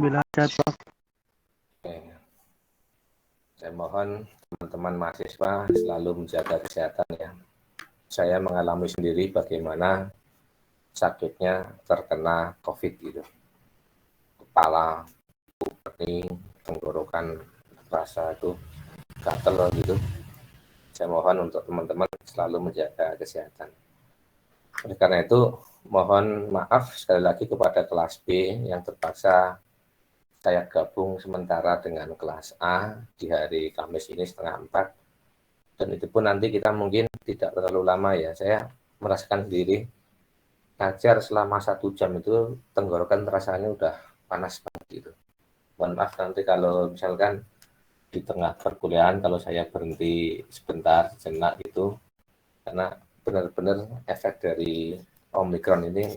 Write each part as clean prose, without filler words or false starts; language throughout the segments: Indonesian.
Alhamdulillah sehat, Pak. Oke. Saya mohon teman-teman mahasiswa selalu menjaga kesehatan ya. Saya mengalami sendiri bagaimana sakitnya terkena COVID gitu. Kepala, pening, tenggorokan, rasa itu gatel gitu. Saya mohon untuk teman-teman selalu menjaga kesehatan. Oleh karena itu, mohon maaf sekali lagi kepada kelas B yang terpaksa saya gabung sementara dengan kelas A di hari Kamis ini 3:30. Dan itu pun nanti kita mungkin tidak terlalu lama ya. Saya merasakan sendiri, ngajar selama 1 jam itu tenggorokan rasanya udah panas banget gitu. Mohon maaf nanti kalau misalkan di tengah perkuliahan kalau saya berhenti sebentar, sejenak gitu, karena benar-benar efek dari Omikron ini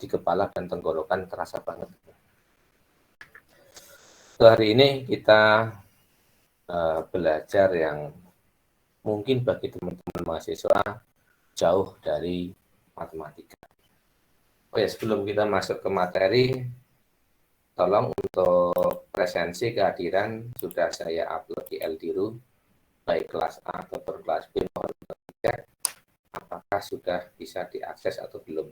di kepala dan tenggorokan terasa banget. Hari ini kita belajar yang mungkin bagi teman-teman mahasiswa jauh dari matematika. Oh ya, sebelum kita masuk ke materi, tolong untuk presensi kehadiran sudah saya upload di LDRU, baik kelas A atau kelas B, mohon dicek apakah sudah bisa diakses atau belum.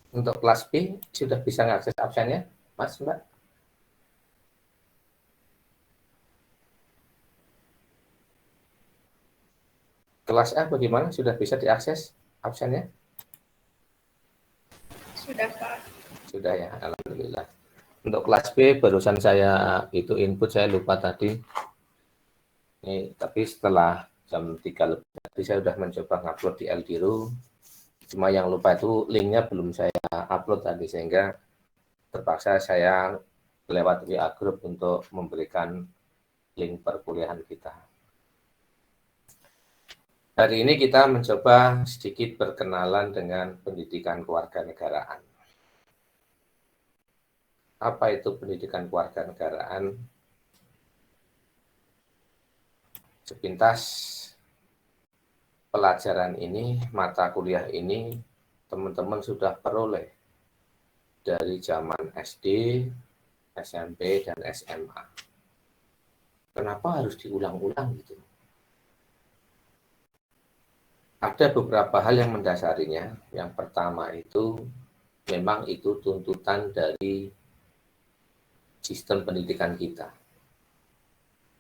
Untuk kelas B sudah bisa mengakses absennya, Mas, Mbak? Kelas A bagaimana? Sudah bisa diakses absennya? Sudah, Pak. Sudah ya, alhamdulillah. Untuk kelas B barusan saya itu input, saya lupa tadi. Ini tapi setelah jam 3 lebih tadi saya sudah mencoba ngupload di LDRU. Cuma yang lupa itu linknya belum saya upload tadi, sehingga terpaksa saya lewat WA Group untuk memberikan link perkuliahan kita. Hari ini kita mencoba sedikit berkenalan dengan pendidikan kewarganegaraan. Apa itu pendidikan kewarganegaraan? Sepintas pelajaran ini, mata kuliah ini, teman-teman sudah peroleh dari zaman SD, SMP, dan SMA. Kenapa harus diulang-ulang gitu? Ada beberapa hal yang mendasarinya. Yang pertama itu, memang itu tuntutan dari sistem pendidikan kita.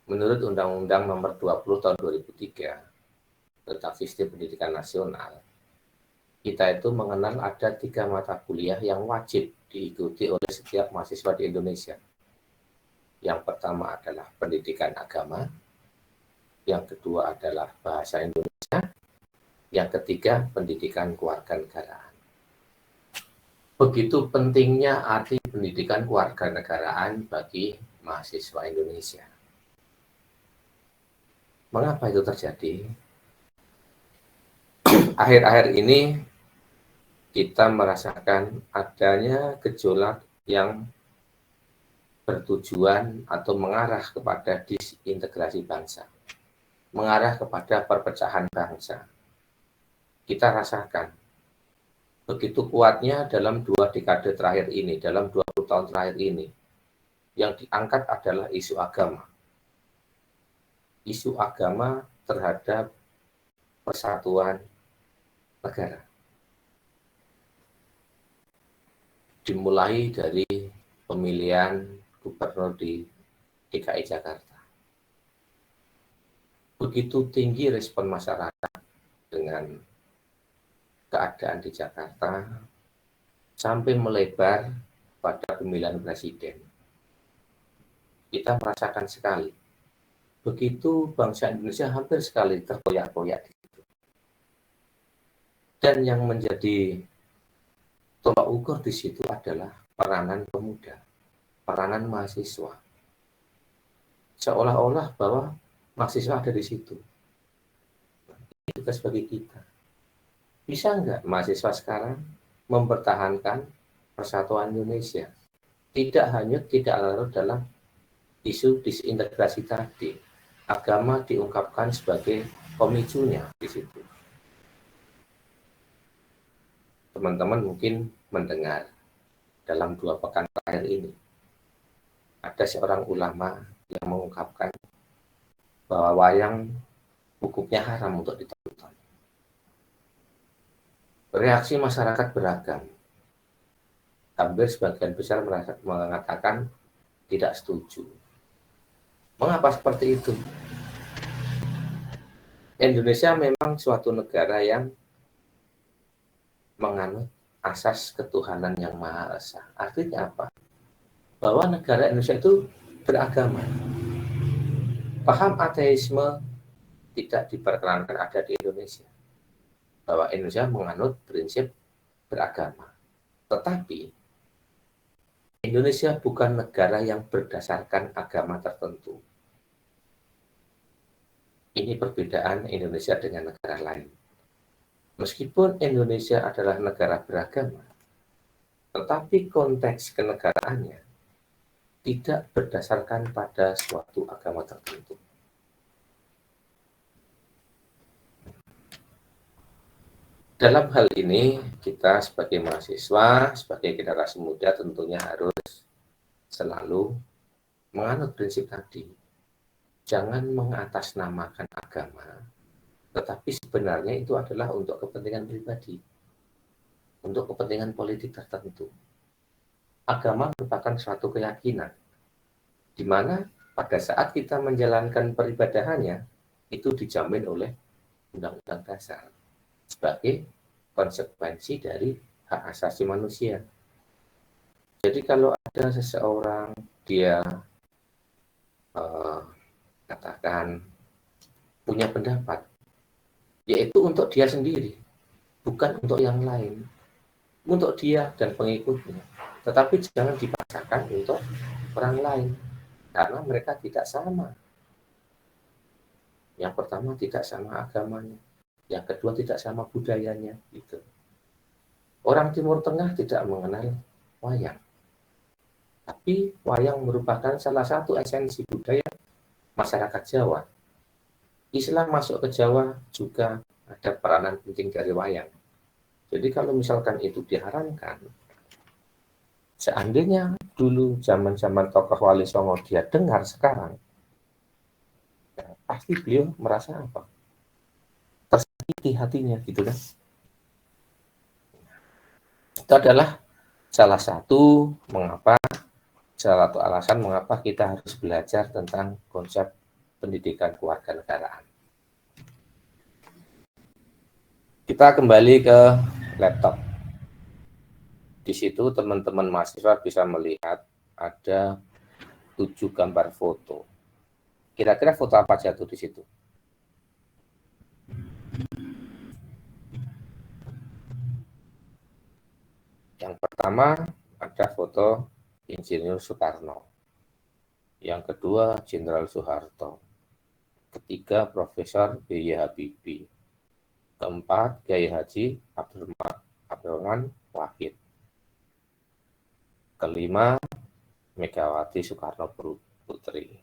Menurut Undang-Undang Nomor 20 Tahun 2003 tentang Sistem Pendidikan Nasional, kita itu mengenal ada 3 mata kuliah yang wajib diikuti oleh setiap mahasiswa di Indonesia. Yang pertama adalah pendidikan agama, yang kedua adalah bahasa Indonesia, yang ketiga pendidikan kewarganegaraan. Begitu pentingnya arti pendidikan kewarganegaraan bagi mahasiswa Indonesia. Mengapa itu terjadi? Akhir-akhir ini kita merasakan adanya gejolak yang bertujuan atau mengarah kepada disintegrasi bangsa, mengarah kepada perpecahan bangsa. Kita rasakan begitu kuatnya dalam 2 dekade terakhir ini, dalam 20 tahun terakhir ini, yang diangkat adalah isu agama. Isu agama terhadap persatuan negara. Dimulai dari pemilihan gubernur di DKI Jakarta. Begitu tinggi respon masyarakat dengan keadaan di Jakarta, sampai melebar pada pemilihan presiden. Kita merasakan sekali, begitu bangsa Indonesia hampir sekali terkoyak-koyak di situ. Dan yang menjadi tolak ukur di situ adalah peranan pemuda, peranan mahasiswa. Seolah-olah bahwa mahasiswa ada di situ. Ini tugas bagi kita. Bisa nggak mahasiswa sekarang mempertahankan persatuan Indonesia? Tidak hanya tidak larut dalam isu disintegrasi tadi. Agama diungkapkan sebagai pemicunya di situ. Teman-teman mungkin mendengar dalam 2 pekan terakhir ini, ada seorang ulama yang mengungkapkan bahwa wayang hukumnya haram untuk ditonton. Reaksi masyarakat beragam. Hampir sebagian besar mengatakan tidak setuju. Mengapa seperti itu? Indonesia memang suatu negara yang menganut asas ketuhanan yang Maha Esa. Artinya apa? Bahwa negara Indonesia itu beragama. Paham ateisme tidak diperkenankan ada di Indonesia. Bahwa Indonesia menganut prinsip beragama. Tetapi Indonesia bukan negara yang berdasarkan agama tertentu. Ini perbedaan Indonesia dengan negara lain. Meskipun Indonesia adalah negara beragama, tetapi konteks kenegaraannya tidak berdasarkan pada suatu agama tertentu. Dalam hal ini, kita sebagai mahasiswa, sebagai generasi muda tentunya harus selalu menganut prinsip tadi. Jangan mengatasnamakan agama, tetapi sebenarnya itu adalah untuk kepentingan pribadi, untuk kepentingan politik tertentu. Agama merupakan suatu keyakinan, di mana pada saat kita menjalankan peribadahannya, itu dijamin oleh Undang-Undang Dasar sebagai konsekuensi dari hak asasi manusia. Jadi kalau ada seseorang dia katakan punya pendapat, yaitu untuk dia sendiri, bukan untuk yang lain, untuk dia dan pengikutnya. Tetapi jangan dipaksakan untuk orang lain, karena mereka tidak sama. Yang pertama tidak sama agamanya, yang kedua tidak sama budayanya. Gitu. Orang Timur Tengah tidak mengenal wayang, tapi wayang merupakan salah satu esensi budaya masyarakat Jawa. Islam masuk ke Jawa juga ada peranan penting dari wayang. Jadi kalau misalkan itu diharamkan, seandainya dulu zaman-zaman tokoh Wali Songo dia dengar sekarang, ya, pasti beliau merasa apa? Tersakiti hatinya, gitu kan? Itu adalah salah satu alasan mengapa kita harus belajar tentang konsep pendidikan kewarganegaraan. Kita kembali ke laptop. Di situ teman-teman mahasiswa bisa melihat ada 7 gambar foto. Kira-kira foto apa aja tuh di situ? Yang pertama ada foto Insinyur Soekarno. Yang kedua Jenderal Soeharto. Ketiga Profesor B.J. Habibie. Keempat Kiai Haji Abdurrahman Wahid. Kelima Megawati Soekarno Putri.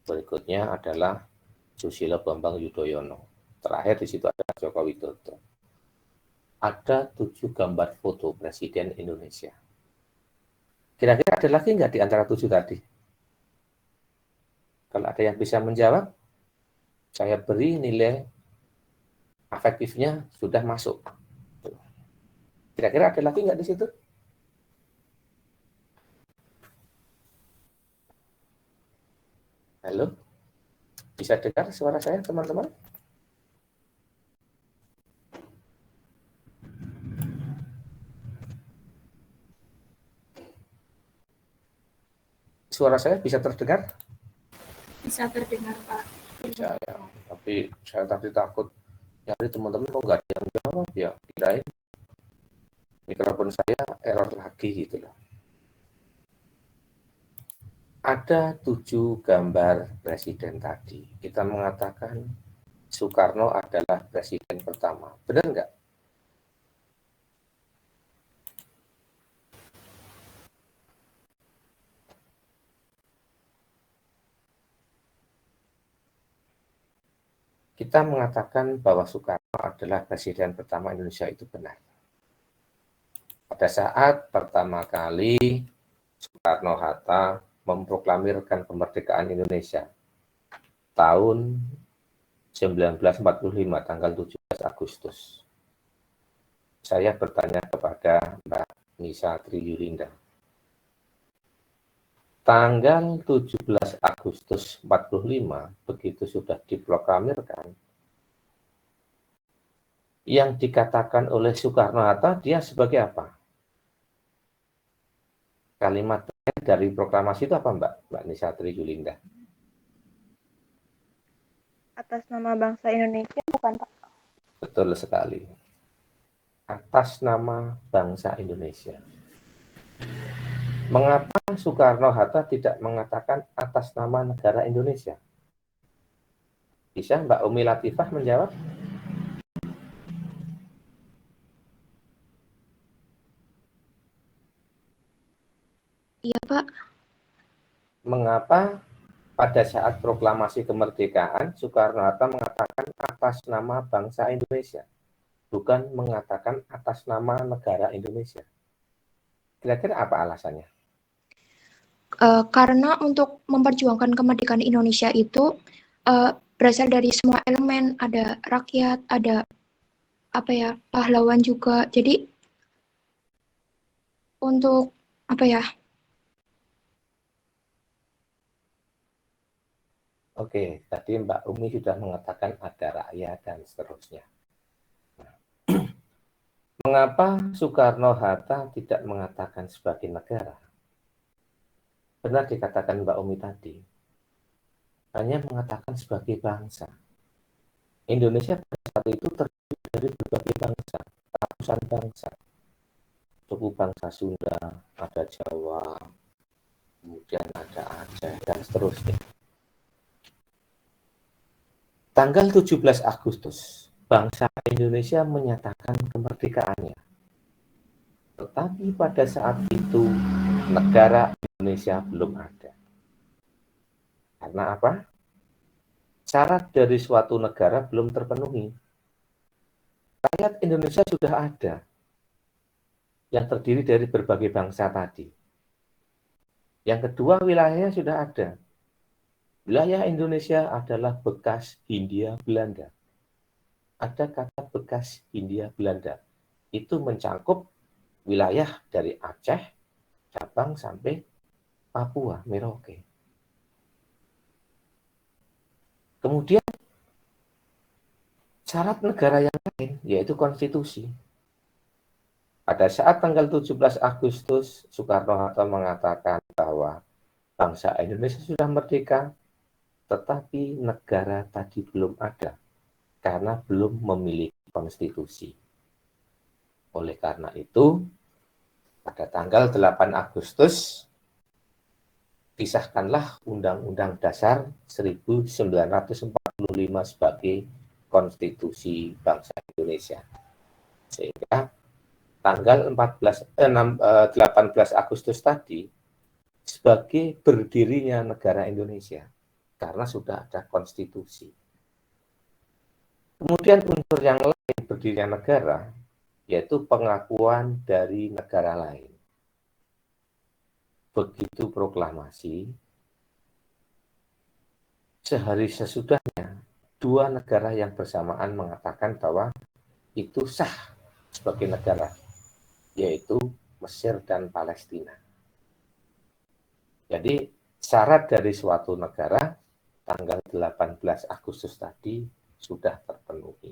Berikutnya adalah Susilo Bambang Yudhoyono. Terakhir di situ ada Joko Widodo. Ada 7 gambar foto Presiden Indonesia. Kira-kira ada lagi nggak di antara 7 tadi? Kalau ada yang bisa menjawab, saya beri nilai afektifnya sudah masuk. Kira-kira ada lagi nggak di situ? Halo? Bisa dengar suara saya, teman-teman? Suara saya bisa terdengar? Bisa terdengar, Pak. Bisa ya, tapi saya tadi takut nyari teman-teman kok nggak ada yang jawab ya, kirain mikrofon saya error lagi gitu loh. Ada 7 gambar presiden tadi. Kita mengatakan Soekarno adalah presiden pertama. Benar nggak? kita mengatakan bahwa Soekarno adalah presiden pertama Indonesia itu benar. Pada saat pertama kali Soekarno-Hatta memproklamirkan kemerdekaan Indonesia tahun 1945 tanggal 17 Agustus. Saya bertanya kepada Mbak Nisa Triyulinda. Tanggal 17 Agustus 45 begitu sudah diproklamirkan, yang dikatakan oleh Soekarno-Hatta dia sebagai apa? Kalimat dari proklamasi itu apa, Mbak Nisa Triyulinda? Atas nama bangsa Indonesia, bukan Pak? Betul sekali. Atas nama bangsa Indonesia. Mengapa Soekarno-Hatta tidak mengatakan atas nama negara Indonesia? Bisa Mbak Umi Latifah menjawab? Iya, Pak. Mengapa pada saat proklamasi kemerdekaan Soekarno-Hatta mengatakan atas nama bangsa Indonesia, bukan mengatakan atas nama negara Indonesia? Kira-kira apa alasannya? Karena untuk memperjuangkan kemerdekaan Indonesia itu berasal dari semua elemen, ada rakyat, ada pahlawan juga. Jadi untuk Oke, tadi Mbak Umi sudah mengatakan ada rakyat dan seterusnya. Mengapa Soekarno-Hatta tidak mengatakan sebagai negara? Benar dikatakan Mbak Umi tadi, hanya mengatakan sebagai bangsa. Indonesia pada saat itu terdiri dari berbagai bangsa, ratusan bangsa. Suku bangsa Sunda, ada Jawa, kemudian ada Aceh, dan seterusnya. Tanggal 17 Agustus, bangsa Indonesia menyatakan kemerdekaannya. Tetapi pada saat itu, negara Indonesia belum ada. Karena apa? Syarat dari suatu negara belum terpenuhi. Rakyat Indonesia sudah ada, yang terdiri dari berbagai bangsa tadi. Yang kedua, wilayahnya sudah ada. Wilayah Indonesia adalah bekas Hindia Belanda. Ada kata bekas Hindia Belanda. Itu mencakup wilayah dari Aceh, Sabang sampai Papua, Merauke. Kemudian syarat negara yang lain yaitu konstitusi. Pada saat tanggal 17 Agustus, Soekarno-Hatta mengatakan bahwa bangsa Indonesia sudah merdeka, tetapi negara tadi belum ada karena belum memiliki konstitusi. Oleh karena itu, pada tanggal 8 Agustus, disahkanlah Undang-Undang Dasar 1945 sebagai konstitusi bangsa Indonesia. Sehingga tanggal 18 Agustus tadi sebagai berdirinya negara Indonesia karena sudah ada konstitusi. Kemudian unsur yang lain berdirinya negara yaitu pengakuan dari negara lain. Begitu proklamasi, sehari sesudahnya dua negara yang bersamaan mengatakan bahwa itu sah sebagai negara, yaitu Mesir dan Palestina. Jadi syarat dari suatu negara tanggal 18 Agustus tadi sudah terpenuhi.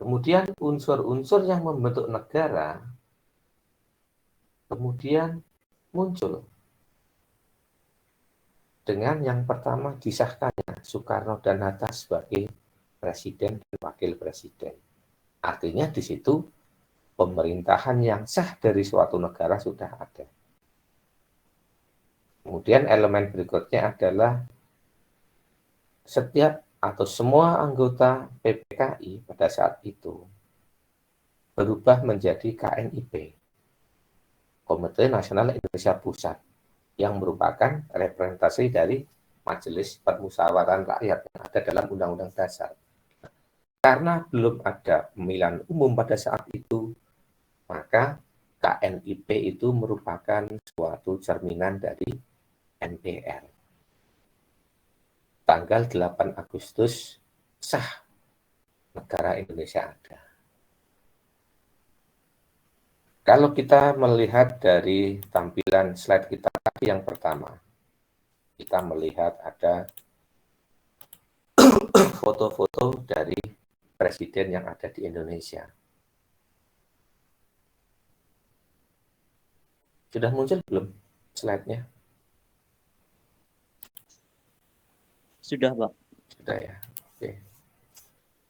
Kemudian unsur-unsur yang membentuk negara kemudian muncul. Dengan yang pertama disahkannya Soekarno dan Hatta sebagai presiden dan wakil presiden. Artinya di situ pemerintahan yang sah dari suatu negara sudah ada. Kemudian elemen berikutnya adalah setiap atau semua anggota PPKI pada saat itu berubah menjadi KNIP, Komite Nasional Indonesia Pusat, yang merupakan representasi dari Majelis Permusyawaratan Rakyat yang ada dalam Undang-Undang Dasar. Karena belum ada pemilihan umum pada saat itu, maka KNIP itu merupakan suatu cerminan dari NPR. Tanggal 8 Agustus sah negara Indonesia ada. Kalau kita melihat dari tampilan slide kita tadi yang pertama, kita melihat ada foto-foto dari presiden yang ada di Indonesia. Sudah muncul belum slide-nya? Sudah, Pak. Sudah ya. Oke.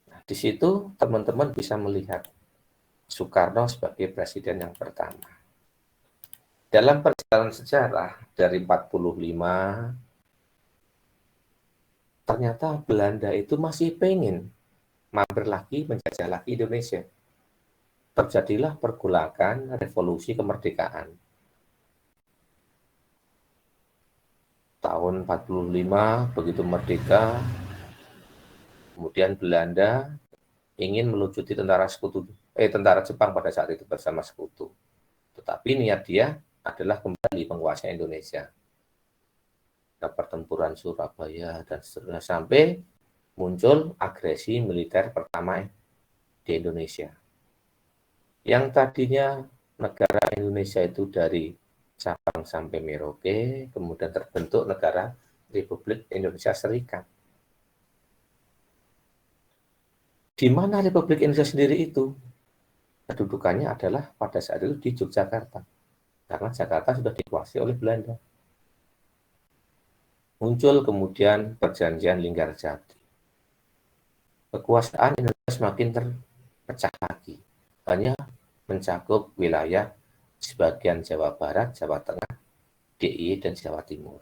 Nah, di situ teman-teman bisa melihat Soekarno sebagai presiden yang pertama. Dalam perjalanan sejarah dari 45, ternyata Belanda itu masih pengen mampir lagi, menjajah lagi Indonesia. Terjadilah pergolakan revolusi kemerdekaan. Tahun 45, begitu merdeka, kemudian Belanda ingin melucuti tentara Jepang pada saat itu bersama sekutu. Tetapi niat dia adalah kembali menguasai Indonesia. Pertempuran Surabaya dan seterusnya sampai muncul agresi militer pertama di Indonesia. Yang tadinya negara Indonesia itu dari Sabang sampai Merauke, kemudian terbentuk negara Republik Indonesia Serikat. Di mana Republik Indonesia sendiri itu? Kedudukannya adalah pada saat itu di Yogyakarta. Karena Jakarta sudah dikuasai oleh Belanda. Muncul kemudian perjanjian Linggarjati. Kekuasaan Indonesia semakin terpecah lagi. Hanya mencakup wilayah sebagian Jawa Barat, Jawa Tengah, DIY, dan Jawa Timur.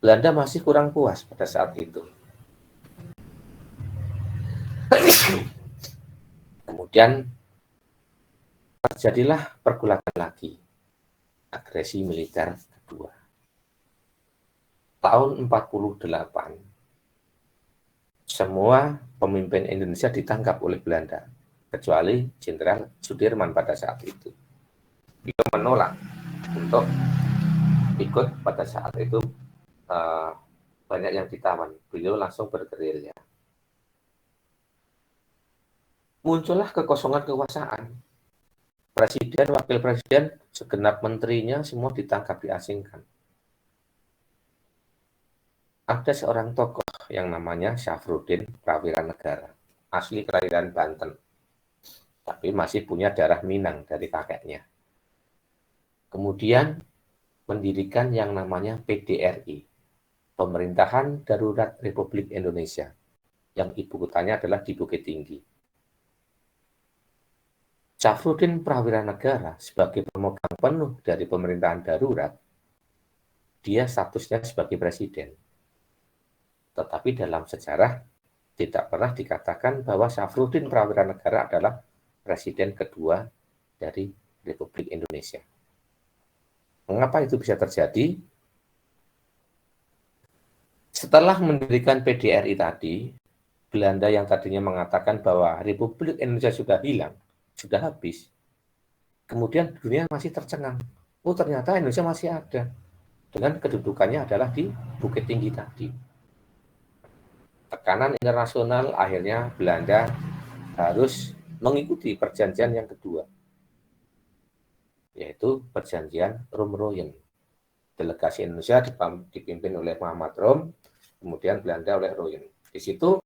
Belanda masih kurang puas pada saat itu. Kemudian terjadilah pergolakan lagi, agresi militer kedua. Tahun 48, semua pemimpin Indonesia ditangkap oleh Belanda, kecuali Jenderal Sudirman pada saat itu. Beliau menolak untuk ikut pada saat itu, banyak yang ditawan. Beliau langsung bergerilya. Muncullah kekosongan kekuasaan. Presiden, wakil presiden, segenap menterinya semua ditangkap, diasingkan. Ada seorang tokoh yang namanya Syafruddin Prawira Negara, asli kelahiran Banten, tapi masih punya darah Minang dari kakeknya. Kemudian mendirikan yang namanya PDRI, Pemerintahan Darurat Republik Indonesia, yang ibu kotanya adalah di Bukit Tinggi. Syafruddin Prawira Negara sebagai pemegang penuh dari pemerintahan darurat, dia statusnya sebagai presiden. Tetapi dalam sejarah tidak pernah dikatakan bahwa Syafruddin Prawira Negara adalah presiden kedua dari Republik Indonesia. Mengapa itu bisa terjadi? Setelah mendirikan PDRI tadi, Belanda yang tadinya mengatakan bahwa Republik Indonesia sudah hilang, sudah habis. Kemudian dunia masih tercengang. Oh, ternyata Indonesia masih ada. Dengan kedudukannya adalah di Bukit Tinggi tadi. Tekanan internasional akhirnya Belanda harus mengikuti perjanjian yang kedua, yaitu perjanjian Rum-Royen. Delegasi Indonesia dipimpin oleh Muhammad Rum, kemudian Belanda oleh Royen. Di situ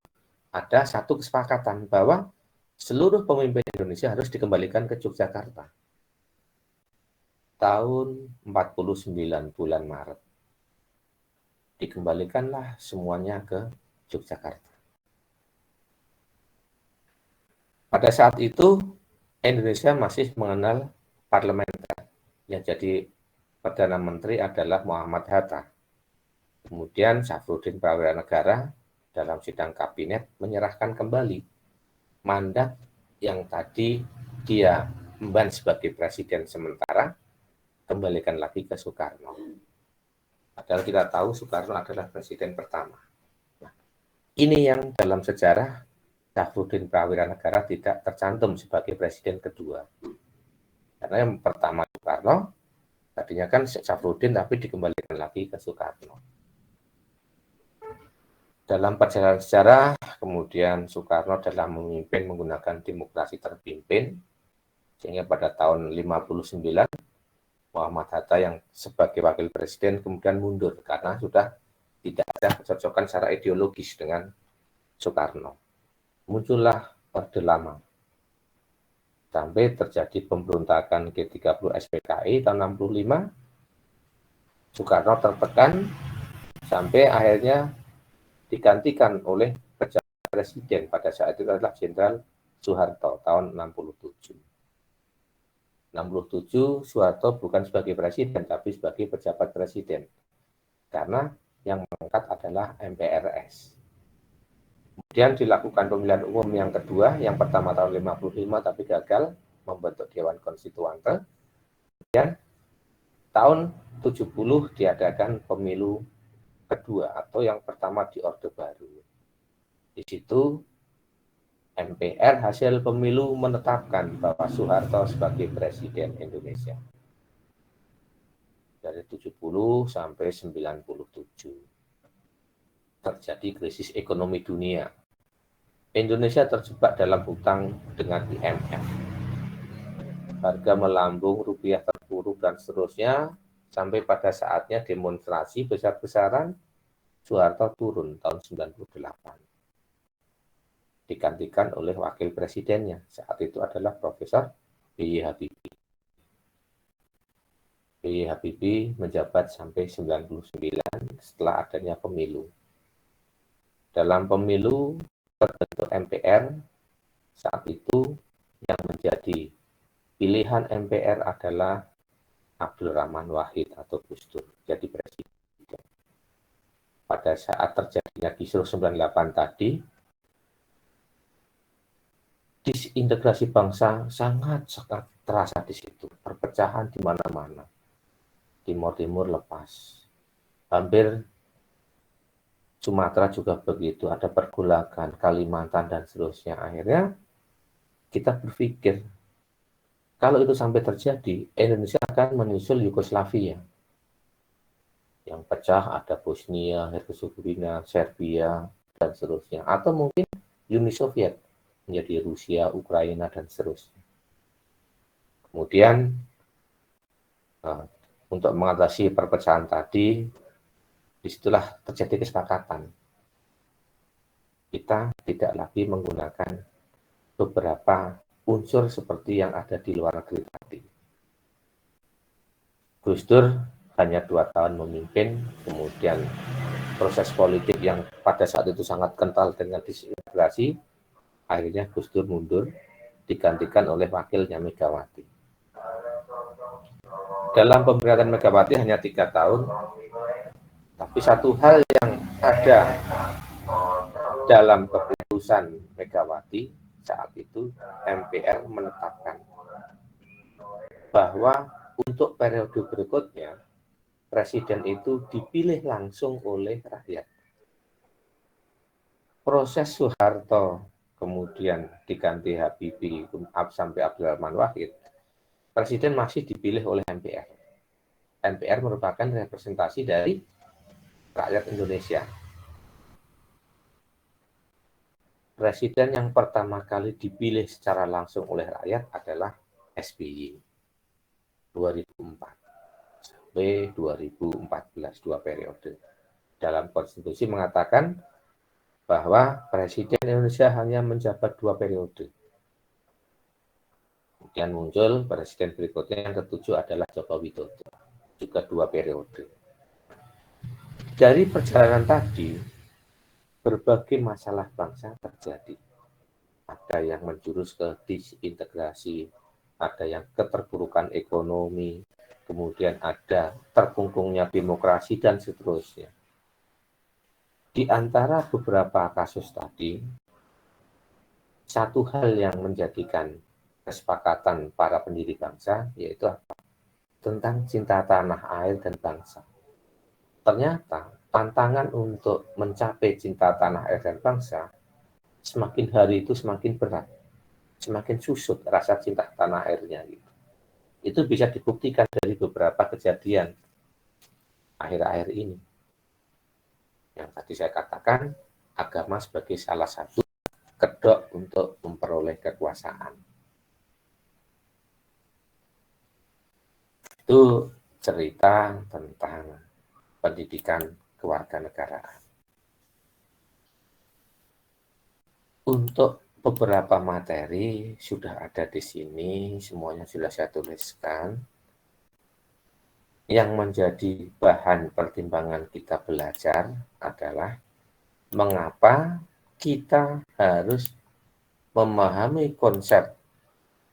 ada satu kesepakatan bahwa seluruh pemimpin Indonesia harus dikembalikan ke Yogyakarta. Tahun 49 bulan Maret. Dikembalikanlah semuanya ke Yogyakarta. Pada saat itu, Indonesia masih mengenal parlementer. Yang jadi Perdana Menteri adalah Muhammad Hatta. Kemudian Syafruddin Prawira Negara dalam sidang kabinet menyerahkan kembali mandat yang tadi dia emban sebagai presiden sementara, kembalikan lagi ke Soekarno. Padahal kita tahu Soekarno adalah presiden pertama. Nah, ini yang dalam sejarah Syafruddin Prawira Negara tidak tercantum sebagai presiden kedua. Karena yang pertama Soekarno, tadinya kan Syafruddin tapi dikembalikan lagi ke Soekarno. Dalam perjalanan sejarah, kemudian Soekarno dalam memimpin menggunakan demokrasi terpimpin, sehingga pada tahun 59, Muhammad Hatta yang sebagai wakil presiden kemudian mundur karena sudah tidak ada kecocokan secara ideologis dengan Soekarno. Muncullah Orde Lama. Sampai terjadi pemberontakan G30 SPKI tahun 65, Soekarno tertekan sampai akhirnya digantikan oleh pejabat presiden pada saat itu adalah Jenderal Soeharto tahun 67. 67 Soeharto bukan sebagai presiden tapi sebagai pejabat presiden. Karena yang mengangkat adalah MPRS. Kemudian dilakukan pemilihan umum yang kedua, yang pertama tahun 55 tapi gagal membentuk Dewan Konstituante. Kemudian tahun 70 diadakan pemilu kedua atau yang pertama di Orde Baru. Di situ MPR hasil pemilu menetapkan bahwa Soeharto sebagai presiden Indonesia. Dari 70 sampai 97. Terjadi krisis ekonomi dunia. Indonesia terjebak dalam hutang dengan IMF. Harga melambung, rupiah terpuruk, dan seterusnya. Sampai pada saatnya demonstrasi besar-besaran, Soeharto turun tahun 98. Digantikan oleh wakil presidennya. Saat itu adalah Profesor B.Y. Habibie. B.Y. Habibie menjabat sampai 99 setelah adanya pemilu. Dalam pemilu terbentuk MPR, saat itu yang menjadi pilihan MPR adalah Abdul Rahman Wahid atau Gus Dur jadi presiden. Pada saat terjadinya Kisruh 98 tadi, disintegrasi bangsa sangat terasa di situ. Perpecahan di mana-mana. Timur-Timur lepas. Hampir Sumatera juga begitu. Ada pergolakan, Kalimantan, dan seterusnya. Akhirnya kita berpikir, kalau itu sampai terjadi, Indonesia akan menyusul Yugoslavia. Yang pecah ada Bosnia, Herzegovina, Serbia, dan seterusnya. Atau mungkin Uni Soviet menjadi Rusia, Ukraina, dan seterusnya. Kemudian, untuk mengatasi perpecahan tadi, disitulah terjadi kesepakatan. Kita tidak lagi menggunakan beberapa unsur seperti yang ada di luar negeri tadi. Gus Dur hanya 2 tahun memimpin, kemudian proses politik yang pada saat itu sangat kental dengan disintegrasi, akhirnya Gus Dur mundur, digantikan oleh wakilnya Megawati. Dalam pemerintahan Megawati hanya 3 tahun, tapi satu hal yang ada dalam keputusan Megawati saat itu, MPR menetapkan bahwa untuk periode berikutnya, presiden itu dipilih langsung oleh rakyat. Proses Soeharto kemudian diganti Habibie sampai Abdul Rahman Wahid, presiden masih dipilih oleh MPR. MPR merupakan representasi dari rakyat Indonesia. Presiden yang pertama kali dipilih secara langsung oleh rakyat adalah SBY 2004 sampai 2014, 2 periode. Dalam konstitusi mengatakan bahwa Presiden Indonesia hanya menjabat 2 periode. Kemudian muncul presiden berikutnya yang ketujuh adalah Joko Widodo, juga 2 periode. Dari perjalanan tadi, berbagai masalah bangsa terjadi. Ada yang menjurus ke disintegrasi, ada yang keterpurukan ekonomi, kemudian ada terkungkungnya demokrasi, dan seterusnya. Di antara beberapa kasus tadi, satu hal yang menjadikan kesepakatan para pendiri bangsa, yaitu apa? Tentang cinta tanah air dan bangsa. ternyata tantangan untuk mencapai cinta tanah air dan bangsa semakin hari itu semakin berat, semakin susut rasa cinta tanah airnya gitu. Itu bisa dibuktikan dari beberapa kejadian akhir-akhir ini. Yang tadi saya katakan, agama sebagai salah satu kedok untuk memperoleh kekuasaan. Itu cerita tentang pendidikan kewarganegaraan. Untuk beberapa materi sudah ada di sini, semuanya sudah saya tuliskan. Yang menjadi bahan pertimbangan kita belajar adalah mengapa kita harus memahami konsep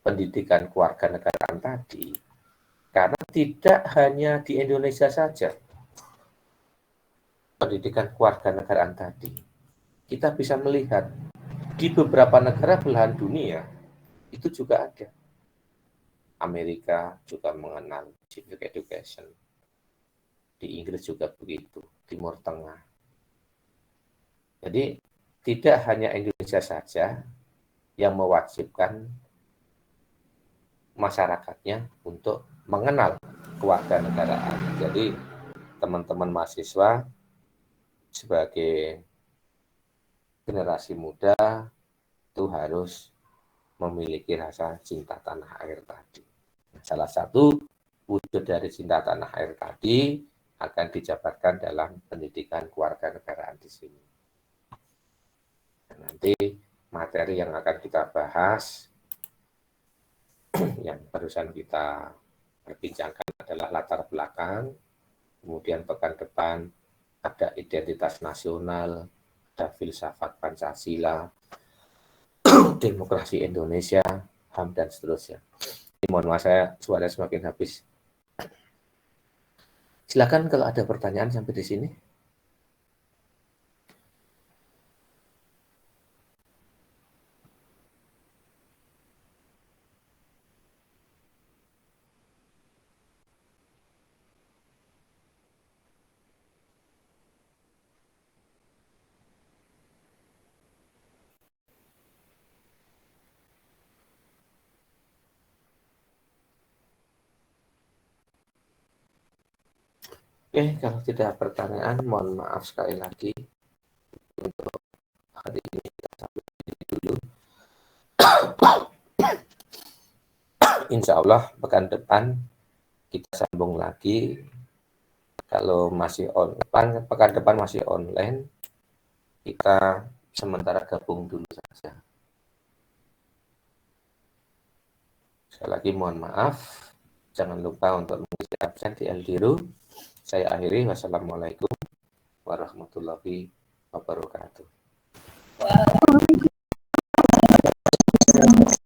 pendidikan kewarganegaraan tadi, karena tidak hanya di Indonesia saja pendidikan kewarganegaraan tadi. Kita bisa melihat di beberapa negara belahan dunia itu juga ada. Amerika juga mengenal civic education. Di Inggris juga begitu, Timur Tengah. Jadi tidak hanya Indonesia saja yang mewajibkan masyarakatnya untuk mengenal kewarganegaraan. Jadi teman-teman mahasiswa sebagai generasi muda itu harus memiliki rasa cinta tanah air tadi. Salah satu wujud dari cinta tanah air tadi akan dijabarkan dalam pendidikan kewarganegaraan di sini. Nanti materi yang akan kita bahas yang barusan kita perbincangkan adalah latar belakang, kemudian pekan depan ada identitas nasional, ada filsafat Pancasila, demokrasi Indonesia, HAM, dan seterusnya. Ini mohon maaf saya suara semakin habis. Silakan kalau ada pertanyaan sampai di sini. Oke, kalau tidak pertanyaan, mohon maaf sekali lagi untuk hari ini kita sampai sini dulu. Insya Allah pekan depan kita sambung lagi. Kalau masih online, pekan depan masih online, kita sementara gabung dulu saja. Sekali lagi mohon maaf. Jangan lupa untuk mengisi absen di Eldiru. Saya akhiri. Wassalamualaikum warahmatullahi wabarakatuh.